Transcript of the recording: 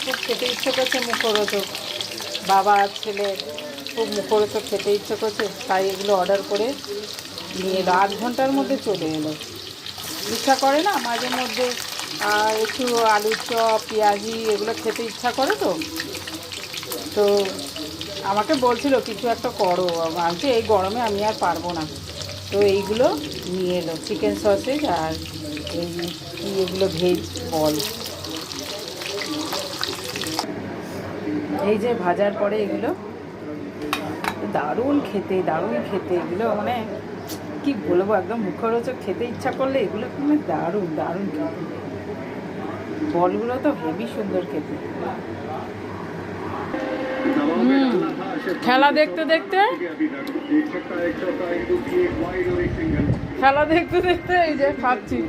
খুব খেতে ইচ্ছে করছে, মুখরোচক। বাবা আর ছেলে খুব মুখরোচক খেতে ইচ্ছে করছে, তাই এগুলো অর্ডার করে নিয়ে এলো। 8 ঘন্টার মধ্যে চলে এলো। ইচ্ছা করে না মাঝে মধ্যে একটু আলুর চপ, পেঁয়াজি এগুলো খেতে ইচ্ছা করে। তো তো আমাকে বলছিল কিছু একটা করো, ভাবছি এই গরমে আমি আর পারবো না। তো এইগুলো নিয়ে এলো, চিকেন সসেজ আর এই কি এগুলো ভেজ বল। এই যে ভাজার পরে এগুলো দারুণ খেতে, দারুণ খেতে এগুলো, মানে কি বলবো, একদম মুখরোচক। খেতে ইচ্ছা করলে এগুলো মানে দারুণ দারুণ খেতে। বলগুলো তো হেবি সুন্দর খেতে। খেলা দেখতে দেখতে খেলা দেখতে দেখতে এই যে খাচ্ছি।